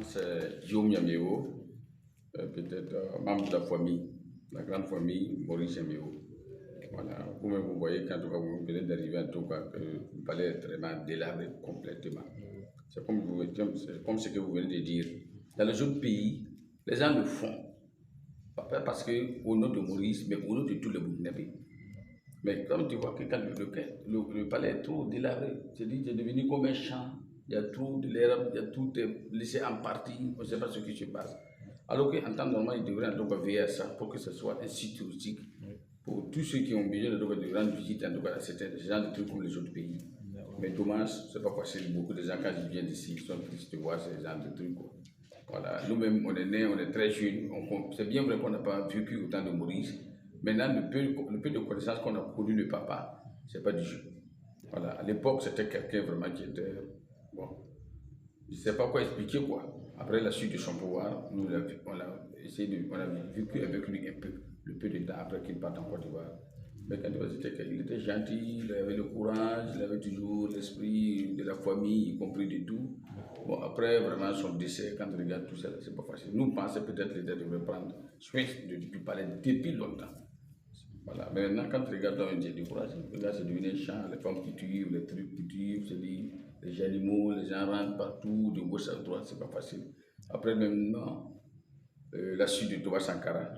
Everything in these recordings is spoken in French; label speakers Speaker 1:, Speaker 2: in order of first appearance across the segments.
Speaker 1: c'est Guillaume Yaméo, peut-être membre de la famille, la grande famille Maurice Yaméo. Voilà, vous-même vous voyez quand vous venez d'arriver, en tout cas, le palais est vraiment délabré complètement. C'est comme ce que vous venez de dire. Dans les autres pays, les gens le font. Pas parce qu'au nom de Maurice, mais au nom de tous les Burkinabés. Mais comme tu vois que quand le palais est trop délabré, c'est devenu comme un champ, il y a trop de l'herbe, il y a tout est laissé en partie, on ne sait pas ce qui se passe. Alors qu'en temps normal, il devrait donc veiller à ça pour que ce soit un site touristique pour tous ceux qui ont besoin de rendre visite en tout cas à certains gens de trucs comme les autres pays. Mais dommage, c'est pas facile. Beaucoup de gens, quand ils viennent d'ici, ils sont tristes de voir ces gens de trucs. Voilà. Nous-mêmes, on est nés, on est très jeunes. C'est bien vrai qu'on n'a pas vécu autant de Maurice. Maintenant, le peu de connaissances qu'on a connu le papa, c'est pas du jeu. Voilà. À l'époque, c'était quelqu'un vraiment qui était. Bon. Je ne sais pas quoi expliquer, quoi. Après la suite de son pouvoir, on a vécu avec lui un peu, le peu de temps après qu'il parte en Côte d'Ivoire. Mais quand il était gentil, il avait le courage, il avait toujours l'esprit de la famille, y compris de tout. Bon, après, vraiment, son décès, quand on regarde tout ça, c'est pas facile. Nous, on pensait peut-être que l'État devrait prendre soin du palais depuis longtemps. Voilà. Mais maintenant, quand on regarde, on est découragé. Regarde, c'est devenu un champ, les femmes qui tuent, les trucs qui tuent, les animaux, les gens rentrent partout, de gauche à droite, c'est pas facile. Après, maintenant, la suite de Thomas Sankara,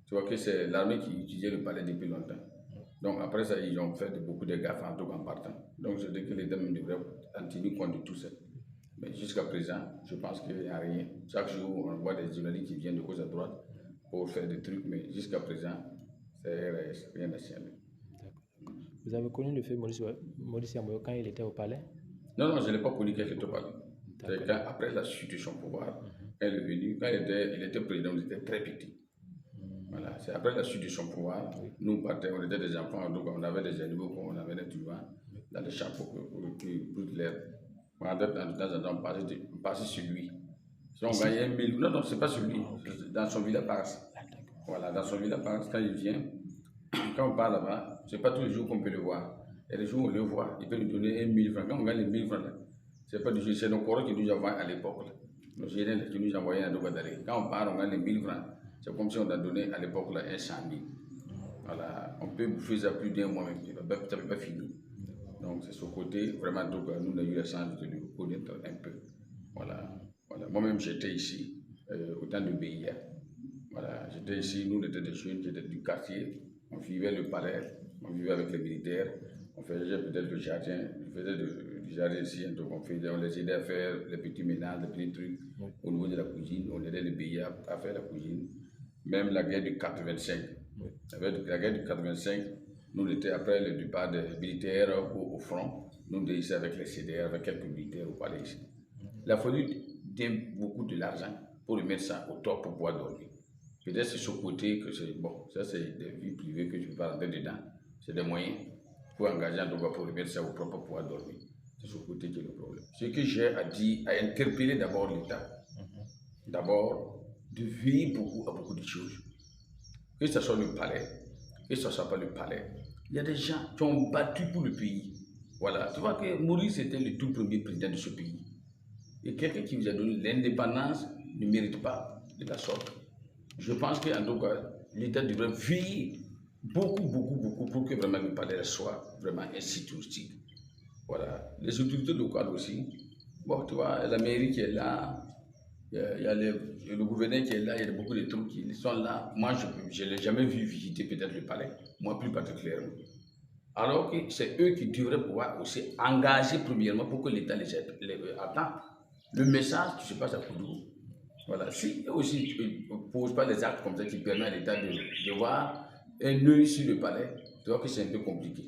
Speaker 1: tu vois que c'est l'armée qui utilisait le palais depuis longtemps. Donc après ça, ils ont fait beaucoup de gaffes en tout cas en partant. Donc je dis que les dames devraient en tenir compte de tout ça. Mais jusqu'à présent, je pense qu'il n'y a rien. Chaque jour, on voit des journalistes qui viennent de gauche à droite pour faire des trucs, mais jusqu'à présent, c'est rien à signaler.
Speaker 2: Vous avez connu le fait Maurice Yaméo quand il était au palais?
Speaker 1: Non, je ne l'ai pas connu quand il était au palais. C'est après la chute de son pouvoir, quand il est venu, quand il était président, il était très petit. Voilà, c'est après la chute de son pouvoir, nous on était des enfants, donc on avait des animaux, on avait des tubans dans les champs pour brûler l'herbe. De temps en temps, on passait sur lui. Si on gagnait 1000, non, c'est pas sur lui, dans son village Paras. Voilà, dans son village Paras, quand il vient, quand on part là-bas, c'est pas tous les jours qu'on peut le voir. Et les jours où on le voit, il peut nous donner 1000 francs. Quand on gagne les 1000 francs, c'est pas du jeu, c'est nos corps qui nous envoient à l'époque. Nos généraux qui nous envoyaient à Dougadari. Quand on part, on gagne les 1000 francs. C'est comme si on a donné à l'époque un 100 000. Voilà, on peut bouffer ça plus d'un mois, même, ça ne peut pas finir. Donc c'est ce côté, vraiment, donc, nous on a eu la chance de le connaître un peu. Voilà. Moi-même j'étais ici, au temps de BIA. Voilà, j'étais ici, nous on était des jeunes qui étaient du quartier, on vivait le palais, on vivait avec les militaires, on faisait peut-être le jardin, on faisait du jardin ici, donc on les aidait à faire les petits ménages, les petits trucs au niveau de la cuisine, on aidait les BIA à faire la cuisine. Même la guerre du 85. La guerre du 85, nous on était après le départ des militaires au front, nous étions ici avec les CDR, avec quelques militaires au palais ici. Il a fallu beaucoup de l'argent pour remettre ça au top pour pouvoir dormir. Peut-être c'est ce côté que c'est bon, ça c'est des vies privées que je ne peux pas rentrer dedans. C'est des moyens pour engager un droit pour remettre ça au propre pour pouvoir dormir. C'est ce côté qui est le problème. Ce que j'ai à dire, à interpeller d'abord l'État. D'abord, de veiller beaucoup à beaucoup de choses. Que ce soit le palais, que ce ne soit pas le palais. Il y a des gens qui ont battu pour le pays. Voilà. Tu vois que Maurice était le tout premier président de ce pays. Et quelqu'un qui vous a donné l'indépendance ne mérite pas de la sorte. Je pense qu'en tout cas, l'État devrait veiller beaucoup pour que vraiment le palais soit vraiment un site touristique. Voilà. Les autorités locales aussi. Bon, tu vois, la mairie qui est là, il y a le gouverneur qui est là, il y a beaucoup de trucs qui sont là. Moi, je ne l'ai jamais vu visiter peut-être le palais, moi plus particulièrement. Alors que c'est eux qui devraient pouvoir aussi engager premièrement pour que l'État les attend. Le message qui se passe à Koudou, voilà, si eux aussi ne posent pas des actes comme ça qui permettent à l'État de voir un œil sur le palais, tu vois que c'est un peu compliqué.